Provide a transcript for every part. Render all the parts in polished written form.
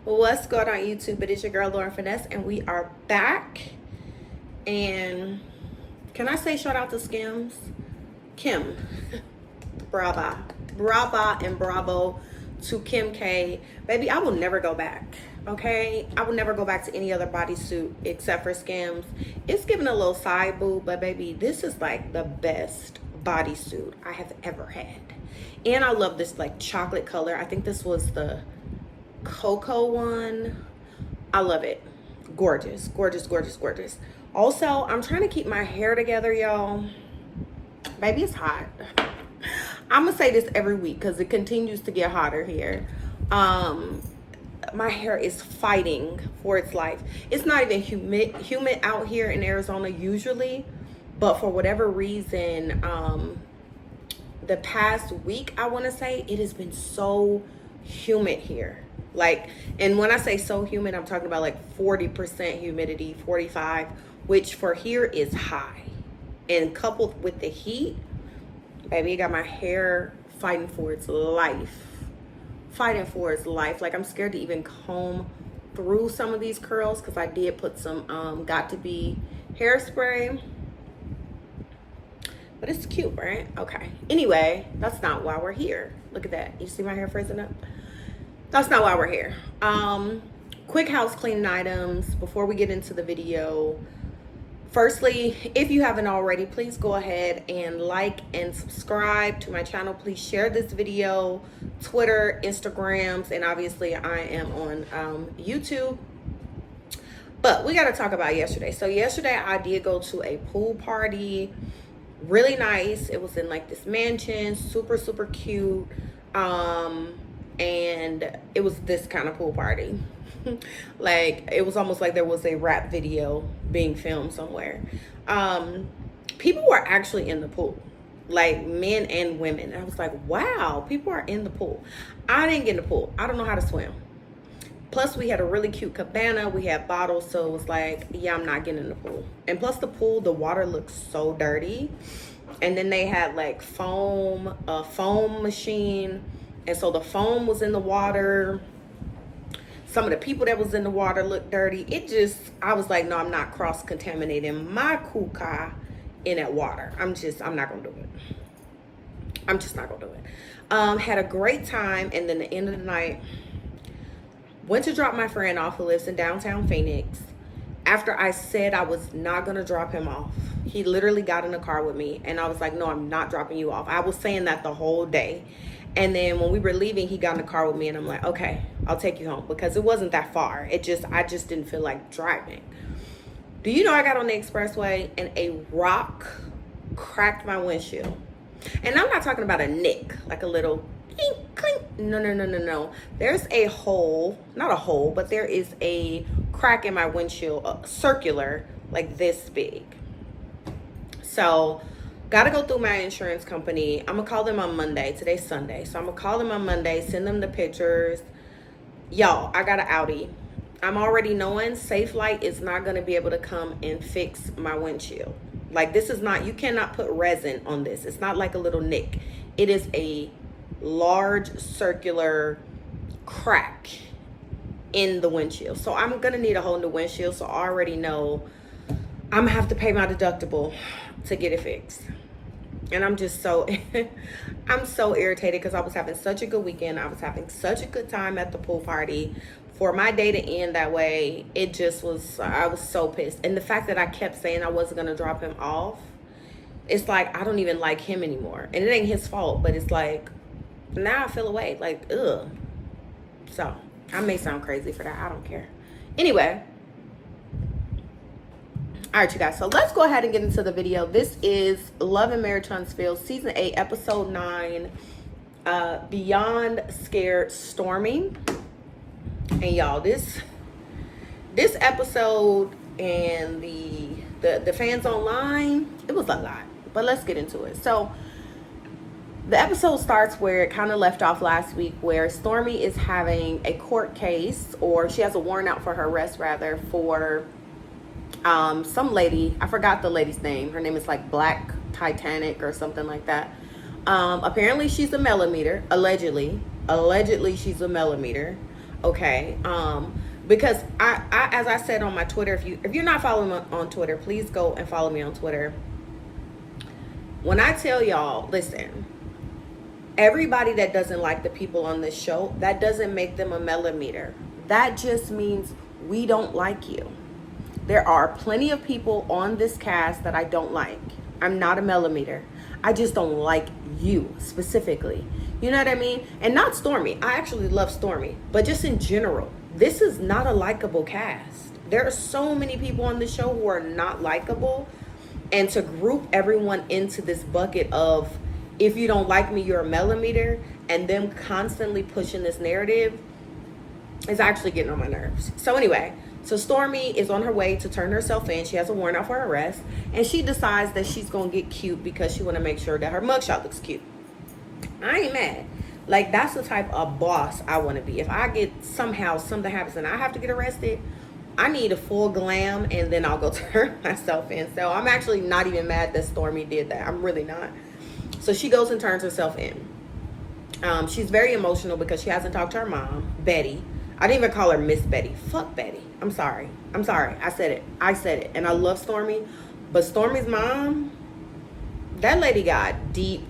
What's going on YouTube? It is your girl Lauren Finesse and we are back. And can I say shout out to Skims? Kim. Brava and bravo to Kim K. Baby, I will never go back. Okay? I will never go back to any other bodysuit except for Skims. It's giving a little side boob, but baby, this is like the best bodysuit I have ever had. And I love this like chocolate color. I think this was the cocoa one. I love it. Gorgeous, gorgeous, gorgeous, gorgeous. Also, I'm trying to keep my hair together, y'all. Baby, it's hot. I'm gonna say this every week because it continues to get hotter here. My hair is fighting for its life. It's not even humid out here in Arizona usually, but for whatever reason, the past week, I want to say, it has been so humid here. Like, and when I say so humid, I'm talking about like 40% humidity, 45, which for here is high. And coupled with the heat, baby, it got my hair fighting for its life. Fighting for its life. Like, I'm scared to even comb through some of these curls because I did put some Got To Be hairspray. But it's cute, right? Okay. Anyway, that's not why we're here. Look at that. You see my hair freezing up? That's not why we're here. Quick house cleaning items before we get into the video. Firstly, if you haven't already, please go ahead and like and subscribe to my channel. Please share this video, Twitter, Instagrams, and obviously I am on YouTube. But we got to talk about yesterday. So yesterday I did go to a pool party. Really nice. It was in like this mansion, super, super cute. And it was this kind of pool party. Like, it was almost like there was a rap video being filmed somewhere. People were actually in the pool, like men and women. I was like, wow, people are in the pool. I didn't get in the pool. I don't know how to swim. Plus, we had a really cute cabana. We had bottles, so it was like, yeah, I'm not getting in the pool. And plus, the pool, the water looks so dirty. And then they had like a foam machine. And so the foam was in the water. Some of the people that was in the water looked dirty. I was like, no, I'm not cross-contaminating my kuka in that water. I'm not gonna do it. I'm just not gonna do it. Had a great time, and then the end of the night, went to drop my friend off who lives in downtown Phoenix. After I said I was not gonna drop him off, he literally got in the car with me, and I was like, no, I'm not dropping you off. I was saying that the whole day. And then when we were leaving, he got in the car with me, and I'm like, okay, I'll take you home, because it wasn't that far. I just didn't feel like driving. Do you know I got on the expressway and a rock cracked my windshield? And I'm not talking about a nick, like a little clink, clink. No. There's a hole, not a hole, but there is a crack in my windshield, circular, like this big. So, got to go through my insurance company. I'm going to call them on Monday. Today's Sunday. So I'm going to call them on Monday, send them the pictures. Y'all, I got an Audi. I'm already knowing Safe Light is not going to be able to come and fix my windshield. Like, this is not, you cannot put resin on this. It's not like a little nick. It is a large circular crack in the windshield. So I'm going to need a whole new windshield. So I already know I'm going to have to pay my deductible to get it fixed. And I'm just so I'm so irritated because I was having such a good weekend. I was having such a good time at the pool party. For my day to end that way, I was so pissed. And the fact that I kept saying I wasn't gonna drop him off, it's like I don't even like him anymore. And it ain't his fault, but it's like now I feel away, like ugh. So I may sound crazy for that, I don't care. Anyway, all right, you guys, so let's go ahead and get into the video. This is Love and Marriage Huntsville, Season 8, Episode 9, Beyond Scared Stormy. And y'all, this episode and the fans online, it was a lot. But let's get into it. So, the episode starts where it kind of left off last week, where Stormy is having a court case, or she has a warrant out for her arrest, rather, for some lady. I forgot the lady's name. Her name is like Black Titanic or something like that. Apparently she's a millimeter. Allegedly she's a millimeter. okay? Because I as I said on my Twitter, if you're not following me on Twitter, please go and follow me on Twitter. When I tell y'all, listen, everybody that doesn't like the people on this show, that doesn't make them a millimeter. That just means we don't like you. There are plenty of people on this cast that I don't like. I'm not a millimeter. I just don't like you specifically. You know what I mean? And not Stormy. I actually love Stormy. But just in general, this is not a likable cast. There are so many people on the show who are not likable. And to group everyone into this bucket of, if you don't like me, you're a millimeter, and them constantly pushing this narrative is actually getting on my nerves. So anyway, so Stormy is on her way to turn herself in. She has a warrant out for arrest, and she decides that she's going to get cute because she want to make sure that her mugshot looks cute. I ain't mad. Like, that's the type of boss I want to be. If I get somehow something happens and I have to get arrested, I need a full glam, and then I'll go turn myself in. So I'm actually not even mad that Stormy did that. I'm really not. So she goes and turns herself in. She's very emotional because she hasn't talked to her mom, Betty. I didn't even call her Miss Betty. Fuck Betty. I'm sorry. I said it. And I love Stormy. But Stormy's mom, that lady got deep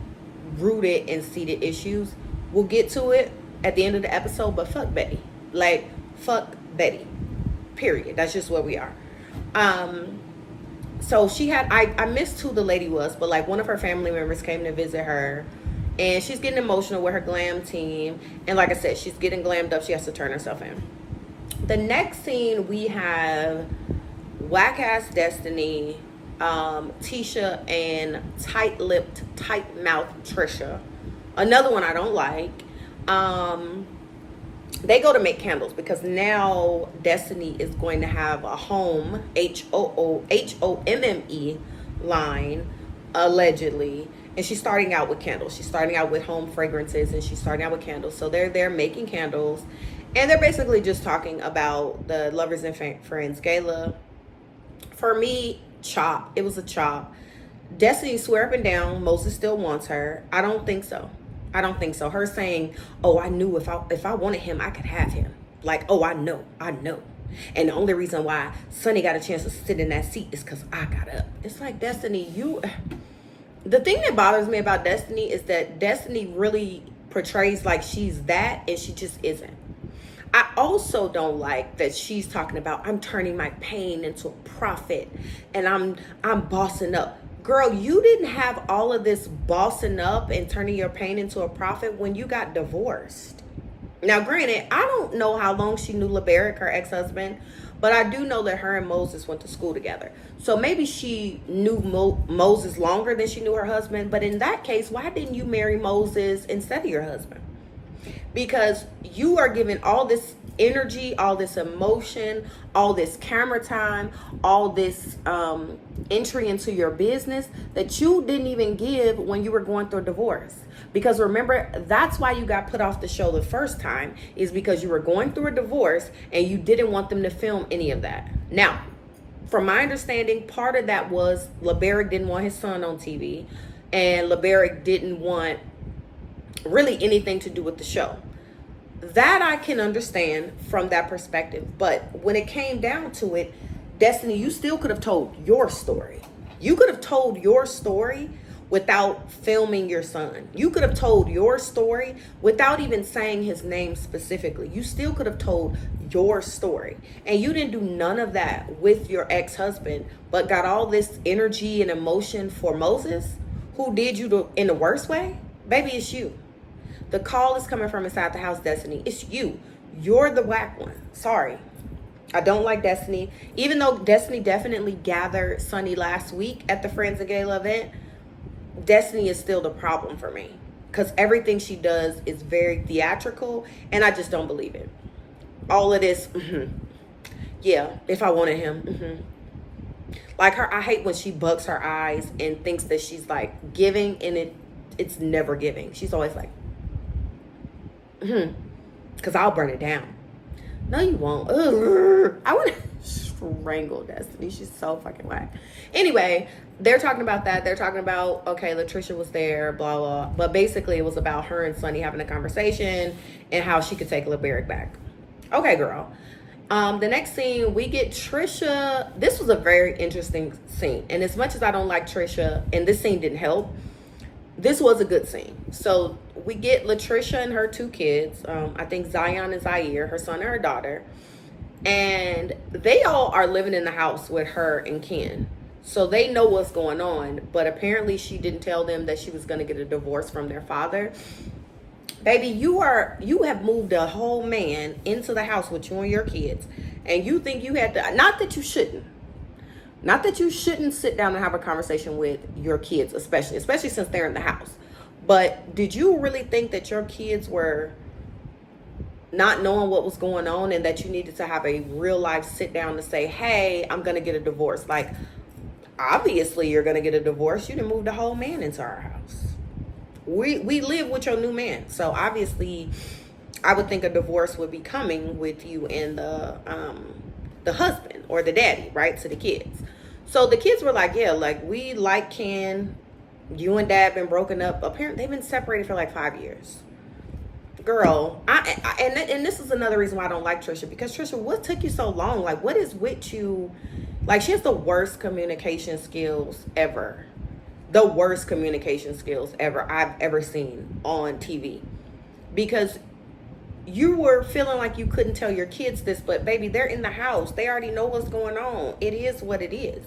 rooted and seated issues. We'll get to it at the end of the episode, but fuck Betty. Like, fuck Betty. Period. That's just where we are. So she had, I missed who the lady was, but like one of her family members came to visit her, and she's getting emotional with her glam team. And like I said, she's getting glammed up. She has to turn herself in. The next scene, we have whack-ass Destiny, Tisha, and tight-lipped, tight-mouthed Trisha. Another one I don't like. They go to make candles because now Destiny is going to have a home, HOMME line, allegedly. And she's starting out with candles. She's starting out with home fragrances, and she's starting out with candles. So they're there making candles. And they're basically just talking about the Lovers and Friends gala. For me, chop. It was a chop. Destiny swear up and down Moses still wants her. I don't think so. Her saying, oh, I knew if I wanted him, I could have him. Like, oh, I know. And the only reason why Sonny got a chance to sit in that seat is because I got up. It's like, Destiny, the thing that bothers me about Destiny is that Destiny really portrays like she's that, and she just isn't. I also don't like that she's talking about, I'm turning my pain into a profit, and I'm bossing up. Girl, you didn't have all of this bossing up and turning your pain into a profit when you got divorced. Now, granted, I don't know how long she knew LeBaric, her ex-husband, but I do know that her and Moses went to school together. So maybe she knew Moses longer than she knew her husband. But in that case, why didn't you marry Moses instead of your husband? Because you are giving all this energy, all this emotion, all this camera time, all this entry into your business that you didn't even give when you were going through a divorce. Because remember, that's why you got put off the show the first time, is because you were going through a divorce and you didn't want them to film any of that. Now, from my understanding, part of that was LeBaric didn't want his son on TV, and LeBaric didn't want really anything to do with the show. That I can understand from that perspective. But when it came down to it, Destiny, you still could have told your story. You could have told your story without filming your son. You could have told your story without even saying his name specifically. You still could have told your story. And you didn't do none of that with your ex-husband, but got all this energy and emotion for Moses, who did you in the worst way. Baby, it's you. The call is coming from inside the house, Destiny. It's you. You're the whack one. Sorry. I don't like Destiny. Even though Destiny definitely gathered Sonny last week at the Friends of Gala event, Destiny is still the problem for me. Because everything she does is very theatrical, and I just don't believe it. All of this, yeah, if I wanted him, Like her, I hate when she bugs her eyes and thinks that she's like giving, and it's never giving. She's always like, because I'll burn it down. No, you won't. Ugh. I want to strangle Destiny. She's so fucking whack. Anyway, they're talking about that. They're talking about, okay, Latricia was there, blah, blah. But basically, it was about her and Sonny having a conversation and how she could take LeBaric back. Okay, girl. The next scene, we get Trisha. This was a very interesting scene. And as much as I don't like Trisha, and this scene didn't help, this was a good scene. So we get Latricia and her two kids. I think Zion and Zaire, her son and her daughter. And they all are living in the house with her and Ken. So they know what's going on. But apparently she didn't tell them that she was going to get a divorce from their father. Baby, you have moved a whole man into the house with you and your kids. And you think you had to, not that you shouldn't. Not that you shouldn't sit down and have a conversation with your kids, especially since they're in the house. But did you really think that your kids were not knowing what was going on and that you needed to have a real life sit down to say, hey, I'm going to get a divorce? Like, obviously you're going to get a divorce. You didn't move the whole man into our house. We live with your new man. So obviously I would think a divorce would be coming with you and the husband or the daddy, right, to the kids. So the kids were like, yeah, like, we like Ken. You and dad been broken up. Apparently they've been separated for like 5 years. Girl, and this is another reason why I don't like Trisha, because Trisha, what took you so long? Like, what is with you? Like, she has the worst communication skills ever. The worst communication skills ever I've ever seen on TV. Because you were feeling like you couldn't tell your kids this, but baby, they're in the house. They already know what's going on. It is what it is.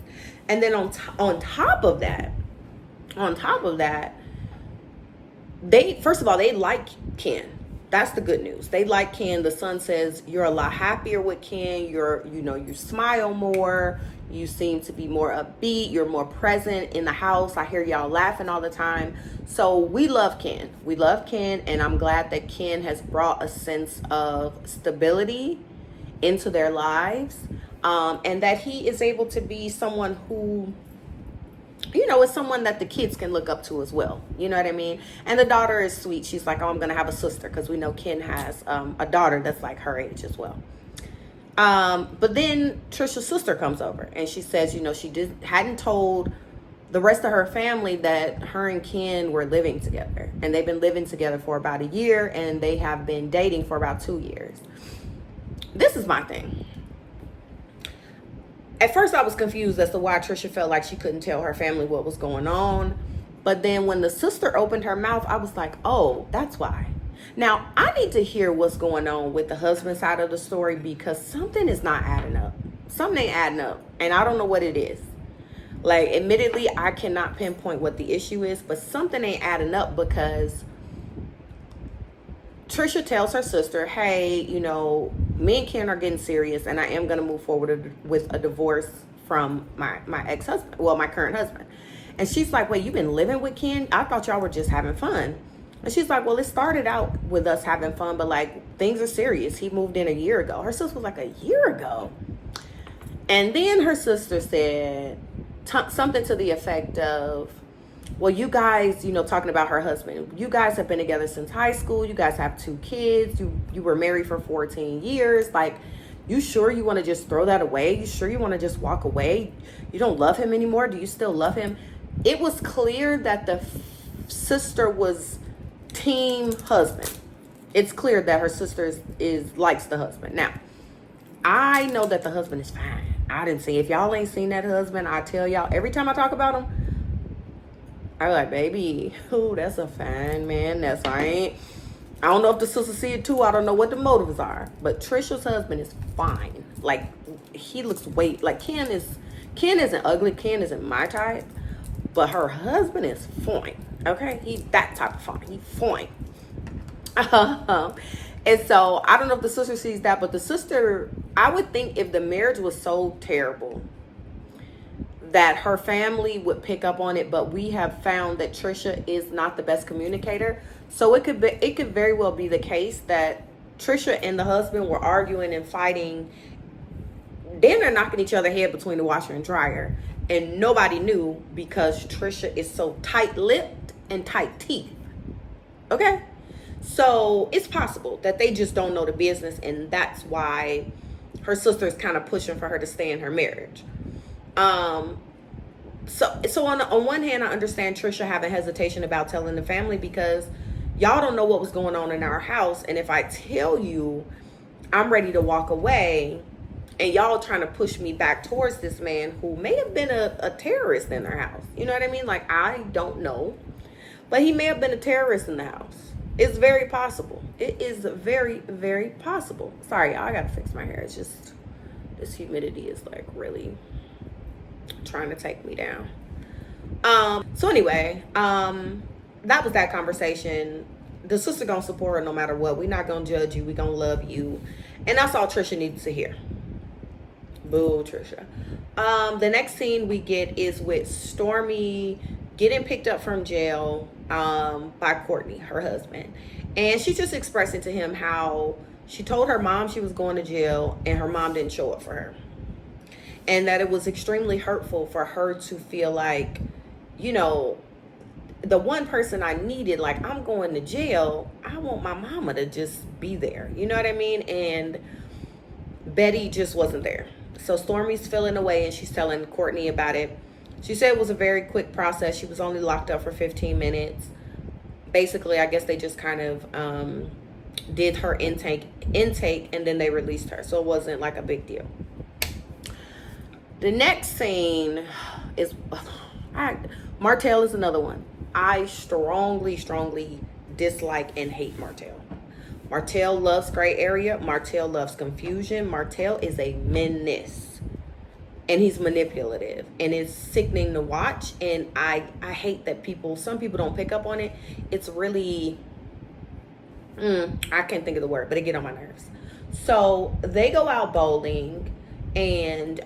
And then on top of that, they, first of all, they like Ken. That's the good news. They like Ken. The son says you're a lot happier with Ken. You smile more. You seem to be more upbeat. You're more present in the house. I hear y'all laughing all the time. So we love Ken. We love Ken. And I'm glad that Ken has brought a sense of stability into their lives. And that he is able to be someone who, is someone that the kids can look up to as well. You know what I mean? And the daughter is sweet. She's like, oh, I'm going to have a sister, because we know Ken has a daughter that's like her age as well. But then Trisha's sister comes over and she says, she hadn't told the rest of her family that her and Ken were living together. And they've been living together for about a year, and they have been dating for about 2 years. This is my thing. At first I was confused as to why Trisha felt like she couldn't tell her family what was going on. But then when the sister opened her mouth, I was like, oh, that's why. Now, I need to hear what's going on with the husband side of the story, because something is not adding up. Something ain't adding up, and I don't know what it is. Like, admittedly, I cannot pinpoint what the issue is, but something ain't adding up, because Trisha tells her sister, hey, me and Ken are getting serious, and I am going to move forward with a divorce from my ex-husband, well, my current husband. And she's like, wait, you've been living with Ken? I thought y'all were just having fun. And she's like, well, it started out with us having fun, but like, things are serious. He moved in a year ago. Her sister was like, a year ago? And then her sister said something to the effect of, well, you guys, talking about her husband, you guys have been together since high school. You guys have 2 kids. You were married for 14 years. Like, you sure you want to just throw that away? You sure you want to just walk away? You don't love him anymore? Do you still love him? It was clear that the sister was team husband. It's clear that her sister likes the husband. Now, I know that the husband is fine. I didn't see. If y'all ain't seen that husband, I tell y'all, every time I talk about him, I'm like, baby, oh, that's a fine man. I don't know if the sister see it too. I don't know what the motives are. But Trisha's husband is fine. Like, he looks like Ken isn't ugly. Ken isn't my type. But her husband is fine. Okay? He that type of fine. He fine. And so, I don't know if the sister sees that. But the sister, I would think if the marriage was so terrible that her family would pick up on it, but we have found that Trisha is not the best communicator. So it could very well be the case that Trisha and the husband were arguing and fighting. Then they're knocking each other head between the washer and dryer, and nobody knew, because Trisha is so tight-lipped and tight-teeth. Okay? So it's possible that they just don't know the business, and that's why her sister is kind of pushing for her to stay in her marriage. So on one hand, I understand Trisha having hesitation about telling the family, because y'all don't know what was going on in our house. And if I tell you, I'm ready to walk away, and y'all trying to push me back towards this man who may have been a terrorist in their house. You know what I mean? Like, I don't know, but he may have been a terrorist in the house. It's very possible. It is very, very possible. Sorry, I gotta fix my hair. It's just, this humidity is like really trying to take me down. So anyway, that was that conversation. The sister gonna support her no matter what. We not gonna judge you. We gonna love you. And that's all Trisha needs to hear. Boo, Trisha. The next scene we get is with Stormy getting picked up from jail by Courtney, her husband. And she's just expressing to him how she told her mom she was going to jail and her mom didn't show up for her. And that it was extremely hurtful for her to feel like, you know, the one person I needed, like, I'm going to jail, I want my mama to just be there. You know what I mean? And Betty just wasn't there. So Stormy's feeling away and she's telling Courtney about it. She said it was a very quick process. She was only locked up for 15 minutes. Basically, I guess they just kind of did her intake and then they released her. So it wasn't like a big deal. The next scene is, Martell is another one. I strongly dislike and hate Martell. Martell loves gray area. Martell loves confusion. Martell is a menace. And he's manipulative. And it's sickening to watch. And I hate that some people don't pick up on it. It's really, I can't think of the word, but it get on my nerves. So they go out bowling. And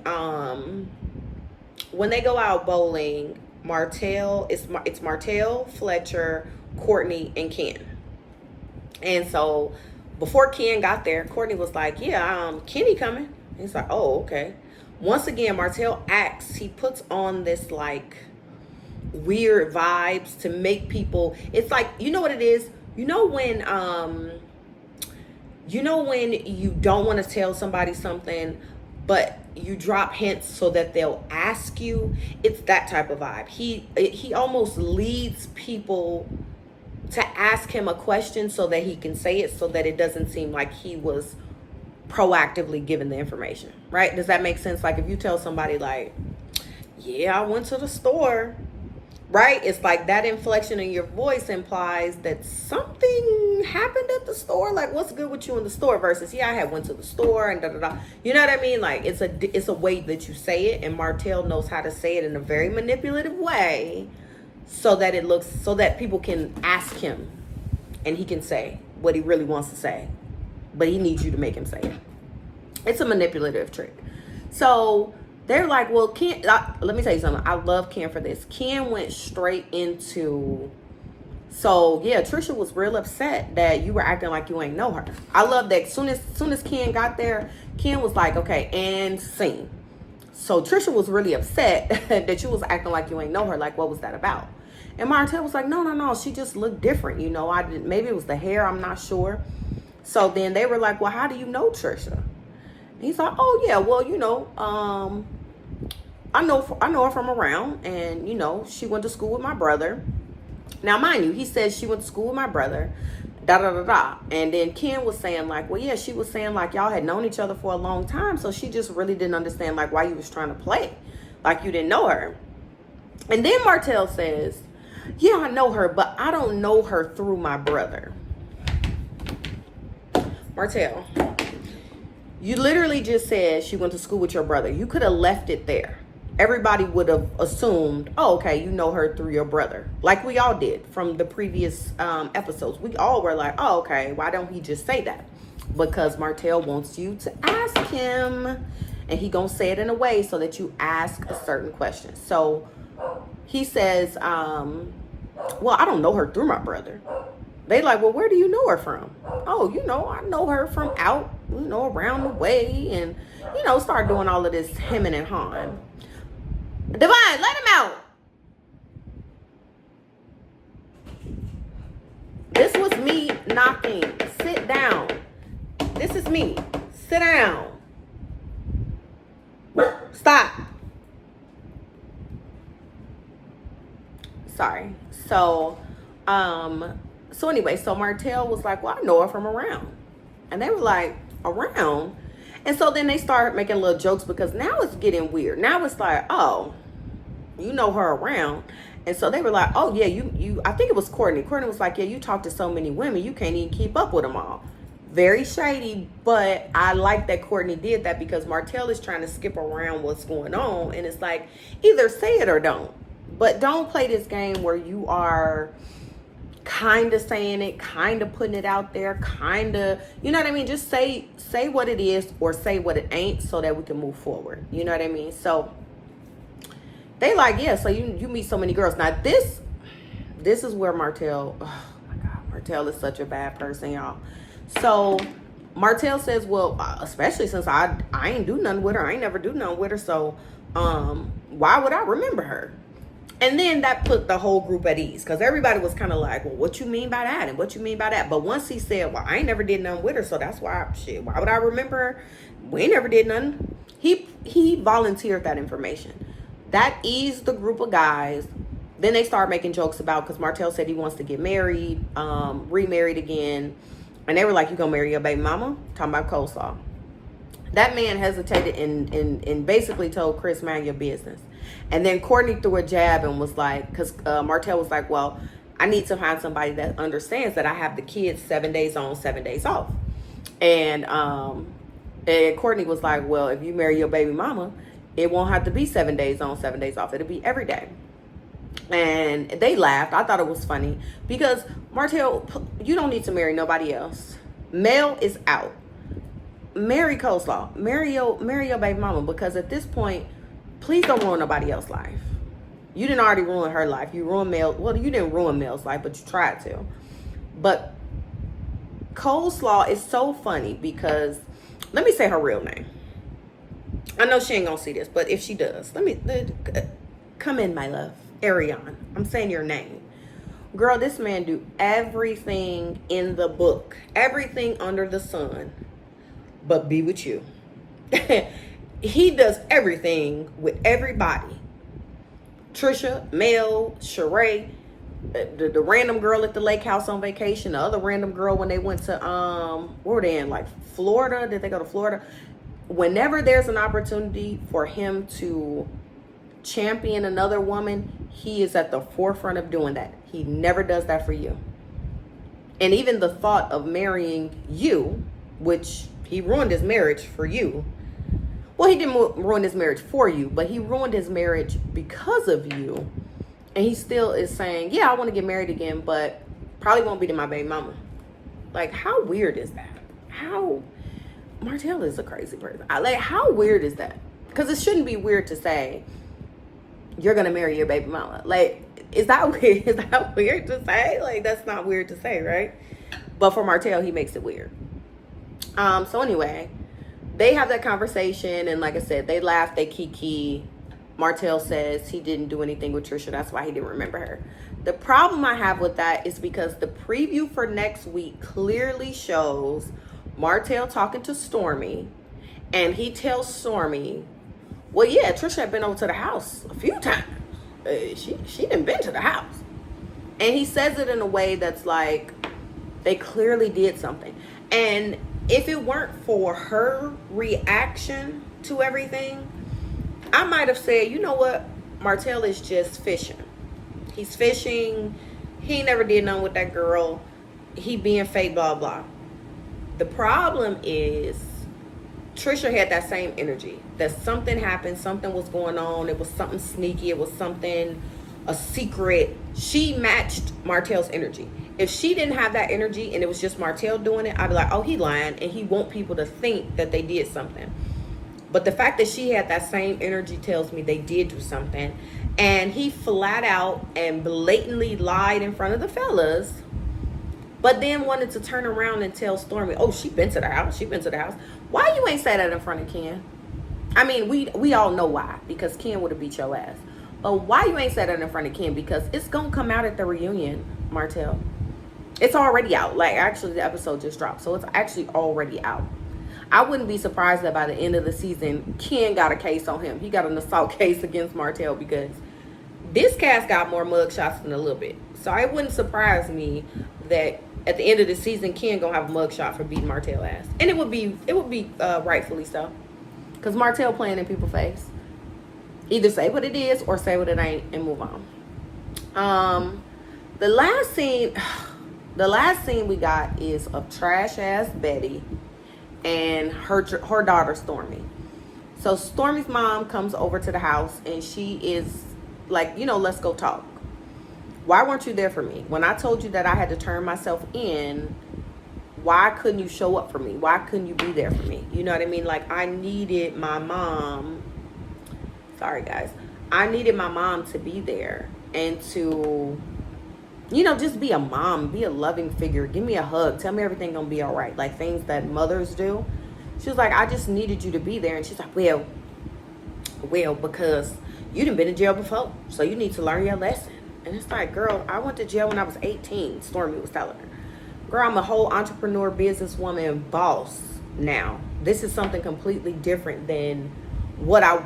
when they go out bowling, it's Martell, Fletcher, Courtney, and Ken. And so before Ken got there, Courtney was like, yeah, Kenny coming. And he's like, oh, okay. Once again, Martell acts, he puts on this like weird vibes to make people, it's like, you know what it is? You know when you don't want to tell somebody something, but you drop hints so that they'll ask you? It's that type of vibe. He almost leads people to ask him a question so that he can say it, so that it doesn't seem like he was proactively given the information, right? Does that make sense? Like if you tell somebody like, yeah, I went to the store, right? It's like that inflection in your voice implies that something happened at the store. Like, what's good with you in the store versus, yeah, I had went to the store and da-da-da. You know what I mean? Like, it's a way that you say it, and Martell knows how to say it in a very manipulative way so that people can ask him and he can say what he really wants to say. But he needs you to make him say it. It's a manipulative trick. So they're like, well, Ken, let me tell you something. I love Ken for this. Ken went straight into, so yeah, Trisha was real upset that you were acting like you ain't know her. I love that. Soon as Ken got there, Ken was like, okay, and scene. So Trisha was really upset that you was acting like you ain't know her. Like, what was that about? And Martell was like, no. She just looked different. You know, maybe it was the hair. I'm not sure. So then they were like, well, how do you know Trisha? And he's like, oh yeah, well, you know, I know her from around, and you know, she went to school with my brother. Now, mind you, he says she went to school with my brother, da. And then Ken was saying like, well, yeah, she was saying like y'all had known each other for a long time, so she just really didn't understand like why you was trying to play, like you didn't know her. And then Martell says, yeah, I know her, but I don't know her through my brother. Martell, you literally just said she went to school with your brother. You could have left it there. Everybody would have assumed, oh, okay, you know her through your brother. Like we all did from the previous episodes. We all were like, oh, okay, why don't he just say that? Because Martell wants you to ask him. And he gonna say it in a way so that you ask a certain question. So he says, well, I don't know her through my brother. They like, well, where do you know her from? Oh, you know, I know her from out, you know, around the way. And, you know, start doing all of this hemming and hawing. Divine, let him out. This was me knocking. Sit down. This is me. Sit down. Stop. Sorry. So anyway, so Martell was like, well, I know her from around. And they were like, around. And so then they start making little jokes because now it's getting weird. Now it's like, oh, you know her around. And so they were like, oh yeah, you I think it was Courtney. Courtney was like, yeah, you talk to so many women, you can't even keep up with them all. Very shady, but I like that Courtney did that because Martell is trying to skip around what's going on. And it's like, either say it or don't. But don't play this game where you are kind of saying it, kind of putting it out there, kind of, you know what I mean? Just say what it is or say what it ain't so that we can move forward. You know what I mean? So they like, yeah, so you meet so many girls. Now this is where Martell, oh my God, Martell is such a bad person, y'all. So Martell says, well, especially since I ain't do nothing with her. I ain't never do nothing with her. So why would I remember her? And then that put the whole group at ease because everybody was kind of like, well, what you mean by that? And what you mean by that? But once he said, well, I ain't never did nothing with her. So that's why, why would I remember her? We ain't never did nothing. He volunteered that information. That eased the group of guys. Then they started making jokes about, because Martell said he wants to get married, remarried again. And they were like, you gonna marry your baby mama? Talking about coleslaw. That man hesitated and basically told Chris, mind your business. And then Courtney threw a jab and was like, because Martell was like, well, I need to find somebody that understands that I have the kids 7 days on, 7 days off. And Courtney was like, well, if you marry your baby mama, it won't have to be 7 days on, 7 days off. It'll be every day. And they laughed. I thought it was funny because Martell, you don't need to marry nobody else. Mel is out. Marry coleslaw. Marry your baby mama, because at this point, please don't ruin nobody else's life. You didn't already ruin her life. You ruined Mel. Well, you didn't ruin Mel's life, but you tried to. But coleslaw is so funny because, let me say her real name. I know she ain't gonna see this, but if she does, come in, my love. Ariane. I'm saying your name. Girl, this man do everything in the book. Everything under the sun. But be with you. He does everything with everybody. Trisha, Mel, Sheree, the random girl at the lake house on vacation, the other random girl when they went to where were they in, like Florida? Did they go to Florida? Whenever there's an opportunity for him to champion another woman, he is at the forefront of doing that. He never does that for you. And even the thought of marrying you, which he ruined his marriage for you. Well, he didn't ruin his marriage for you, but he ruined his marriage because of you. And he still is saying, yeah, I want to get married again, but probably won't be to my baby mama. Like, how weird is that? Martell is a crazy person. How weird is that? Because it shouldn't be weird to say, you're going to marry your baby mama. Like, is that weird? Is that weird to say? Like, that's not weird to say, right? But for Martell, he makes it weird. So anyway, they have that conversation, and like I said, they laugh, they kiki. Martell says he didn't do anything with Trisha, that's why he didn't remember her. The problem I have with that is because the preview for next week clearly shows Martell talking to Stormy, and he tells Stormy, well, yeah, Trisha had been over to the house a few times. She done been to the house. And he says it in a way that's like, they clearly did something. And if it weren't for her reaction to everything, I might have said, you know what? Martell is just fishing. He's fishing. He never did nothing with that girl. He being fake, blah, blah. The problem is Trisha had that same energy. That something happened. Something was going on. It was something sneaky. It was something, a secret. She matched Martell's energy. If she didn't have that energy and it was just Martell doing it, I'd be like, oh, he lying, and he want people to think that they did something. But the fact that she had that same energy tells me they did do something. And he flat out and blatantly lied in front of the fellas, but then wanted to turn around and tell Stormy, oh, she been to the house. She been to the house. Why you ain't say that in front of Ken? I mean, we all know why, because Ken would have beat your ass. But why you ain't say that in front of Ken? Because it's going to come out at the reunion, Martell. It's already out. Like, actually, the episode just dropped. So it's actually already out. I wouldn't be surprised that by the end of the season, Ken got a case on him. He got an assault case against Martell, because this cast got more mugshots than a little bit. So it wouldn't surprise me that at the end of the season, Ken gonna have a mugshot for beating Martell ass, and it would be rightfully so, because Martell playing in people's face. Either say what it is or say what it ain't and move on. The last scene, the last scene we got is of trash ass Betty and her daughter Stormy. So Stormy's mom comes over to the house and she is like, let's go talk. Why weren't you there for me? When I told you that I had to turn myself in, why couldn't you show up for me? Why couldn't you be there for me? You know what I mean? Like, I needed my mom. Sorry, guys. I needed my mom to be there and to, just be a mom, be a loving figure. Give me a hug. Tell me everything gonna be all right. Like things that mothers do. She was like, I just needed you to be there. And she's like, well, because you done been in jail before. So you need to learn your lesson. And it's like, girl, I went to jail when I was 18. Stormy was telling her. Girl, I'm a whole entrepreneur, businesswoman, boss now. This is something completely different than what I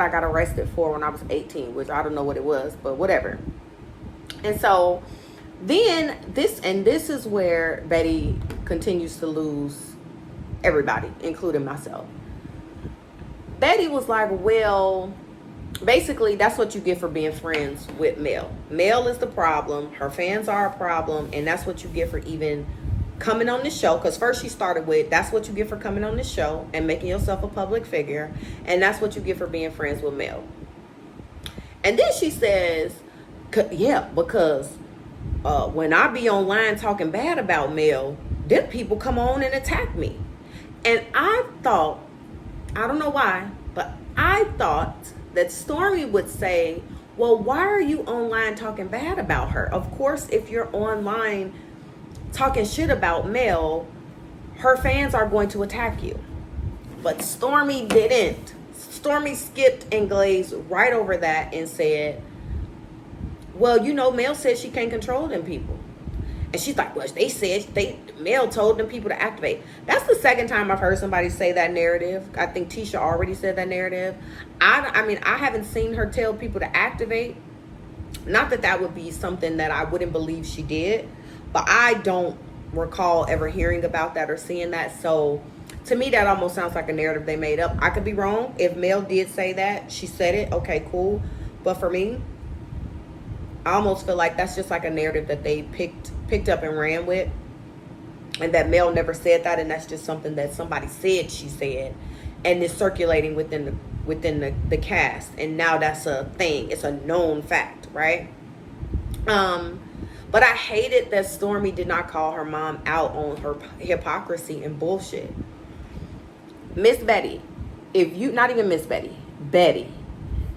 got arrested for when I was 18, which I don't know what it was, but whatever. And so then this is where Betty continues to lose everybody, including myself. Betty was like, well, basically that's what you get for being friends with Mel. Mel is the problem. Her fans are a problem. And that's what you get for even coming on the show. Because first she started with, that's what you get for coming on the show and making yourself a public figure. And that's what you get for being friends with Mel. And then she says, yeah, because when I be online talking bad about Mel, then people come on and attack me. And I thought, I don't know why, but I thought that Stormy would say, well, why are you online talking bad about her? Of course, if you're online talking shit about Mel, her fans are going to attack you. But Stormy didn't. Stormy skipped and glazed right over that and said, well, Mel said she can't control them people. And she's like, well, Mel told them people to activate. That's the second time I've heard somebody say that narrative. I think Tisha already said that narrative. I mean, I haven't seen her tell people to activate. Not that that would be something that I wouldn't believe she did, but I don't recall ever hearing about that or seeing that. So to me, that almost sounds like a narrative they made up. I could be wrong. If Mel did say that, she said it, okay, cool. But for me, I almost feel like that's just like a narrative that they picked up and ran with, and that Mel never said that, and that's just something that somebody said she said, and is circulating within the cast, and now that's a thing. It's a known fact, right? But I hated that Stormy did not call her mom out on her hypocrisy and bullshit. Miss Betty, Betty,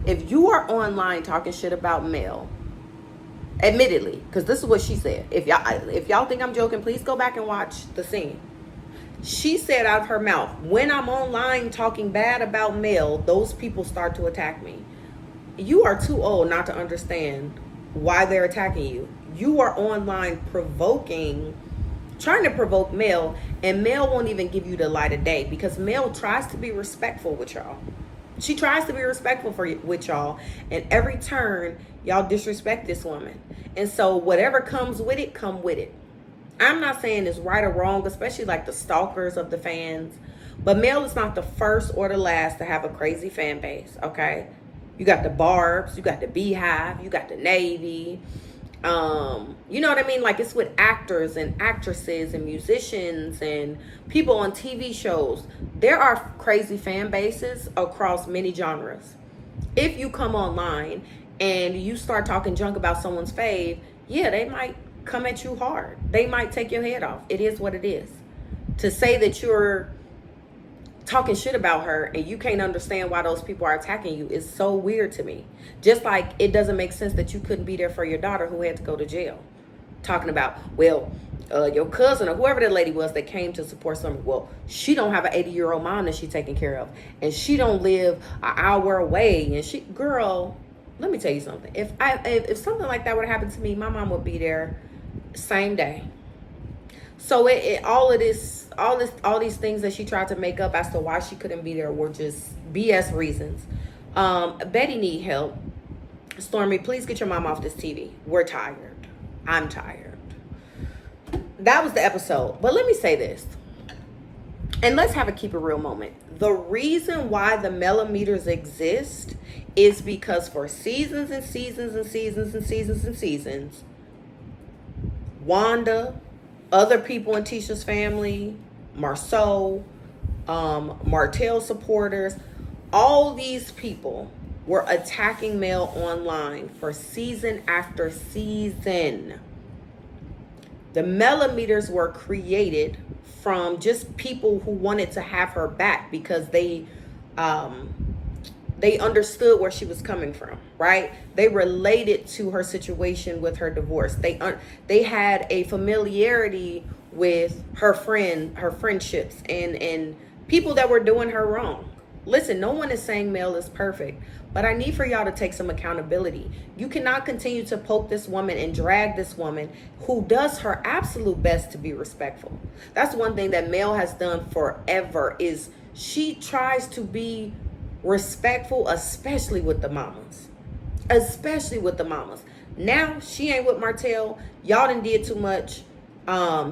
if you are online talking shit about Mel, admittedly, because this is what she said. If y'all think I'm joking, please go back and watch the scene. She said out of her mouth, when I'm online talking bad about Mel, those people start to attack me. You are too old not to understand why they're attacking you. You are online trying to provoke Mel, and Mel won't even give you the light of day, because Mel tries to be respectful with y'all. She tries to be respectful with y'all, and every turn, y'all disrespect this woman. And so whatever comes with it, come with it. I'm not saying it's right or wrong, especially like the stalkers of the fans. But Mel is not the first or the last to have a crazy fan base, okay? You got the Barbs, you got the Beehive, you got the Navy. You know what I mean? Like, it's with actors and actresses and musicians and people on TV shows. There are crazy fan bases across many genres. If you come online and you start talking junk about someone's fave, yeah, they might come at you hard. They might take your head off. It is what it is. To say that you're talking shit about her and you can't understand why those people are attacking you is so weird to me. Just like it doesn't make sense that you couldn't be there for your daughter who had to go to jail. Talking about, well, your cousin or whoever the lady was that came to support somebody. Well, she don't have an 80-year-old mom that she's taking care of, and she don't live an hour away. And girl, let me tell you something. If something like that would have happened to me, my mom would be there same day. So all these things that she tried to make up as to why she couldn't be there were just BS reasons. Betty need help. Stormy, please get your mom off this TV. We're tired. I'm tired. that was the episode. But let me say this, and let's have a keep it real moment. The reason why the millimeters exist is because for seasons and seasons and seasons and seasons and seasons, Wanda, other people in Tisha's family, Marceau, Martell supporters, all these people were attacking Mel online for season after season. The millimeters were created from just people who wanted to have her back because they understood where she was coming from, right? They related to her situation with her divorce. They had a familiarity with her friendships and people that were doing her wrong. Listen, no one is saying Mel is perfect, but I need for y'all to take some accountability. You cannot continue to poke this woman and drag this woman who does her absolute best to be respectful. That's one thing that Mel has done forever, is she tries to be respectful, especially with the mamas. Especially with the mamas. Now, she ain't with Martell. Y'all done did too much.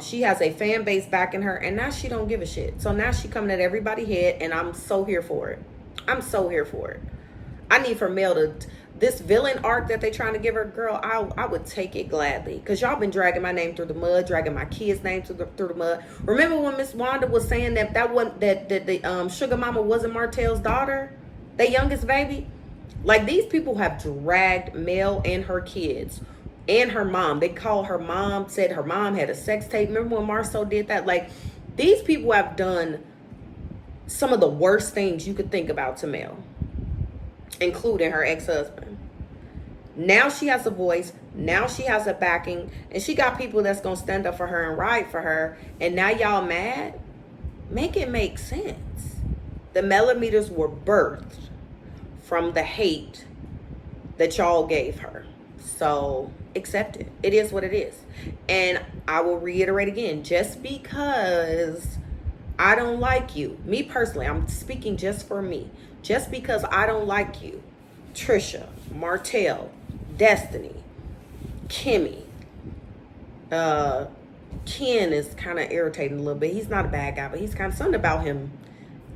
She has a fan base backing her, and now she don't give a shit. So now she coming at everybody's head, and I'm so here for it. I'm so here for it. I need for Mel to, this villain arc that they trying to give her, girl, I would take it gladly. Because y'all been dragging my name through the mud, dragging my kids' name through the mud. Remember when Miss Wanda was saying that the sugar mama wasn't Martell's daughter? Their youngest baby? Like, these people have dragged Mel and her kids and her mom. They call her mom, said her mom had a sex tape. Remember when Marceau did that? Like, these people have done some of the worst things you could think about to Mel, including her ex-husband. Now she has a voice. Now she has a backing. And she got people that's going to stand up for her and ride for her. And now y'all mad? Make it make sense. The millimeters were birthed from the hate that y'all gave her. So accept it. It is what it is. And I will reiterate again, just because I don't like you, me personally, I'm speaking just for me. Just because I don't like you, Trisha, Martell, Destiny, Kimmy, Ken is kind of irritating a little bit. He's not a bad guy, but he's kind of, something about him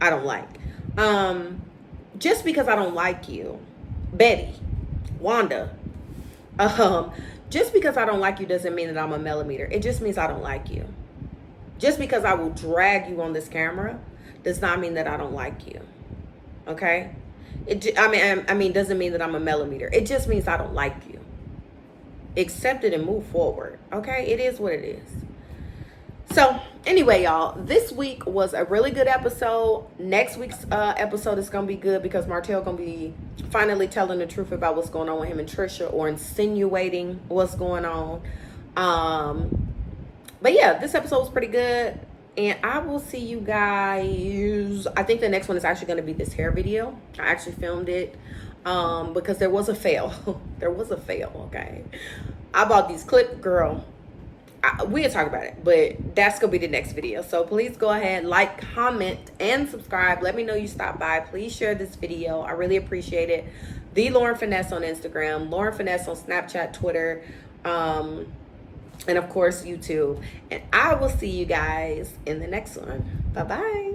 I don't like. Just because I don't like you, Betty, Wanda, just because I don't like you doesn't mean that I'm a millimeter. It just means I don't like you. Just because I will drag you on this camera does not mean that I don't like you. Okay? I mean, doesn't mean that I'm a millimeter. It just means I don't like you. Accept it and move forward. Okay? It is what it is. So, anyway, y'all, this week was a really good episode. Next week's episode is going to be good because Martell going to be finally telling the truth about what's going on with him and Trisha, or insinuating what's going on. But yeah, this episode was pretty good. And I will see you guys. I think the next one is actually going to be this hair video. I actually filmed it because there was a fail. There was a fail, okay? I bought these clips, girl. We'll talk about it, but that's going to be the next video. So please go ahead, like, comment, and subscribe. Let me know you stopped by. Please share this video. I really appreciate it. The Lauren Finesse on Instagram, Lauren Finesse on Snapchat, Twitter, and of course, YouTube. And I will see you guys in the next one. Bye-bye.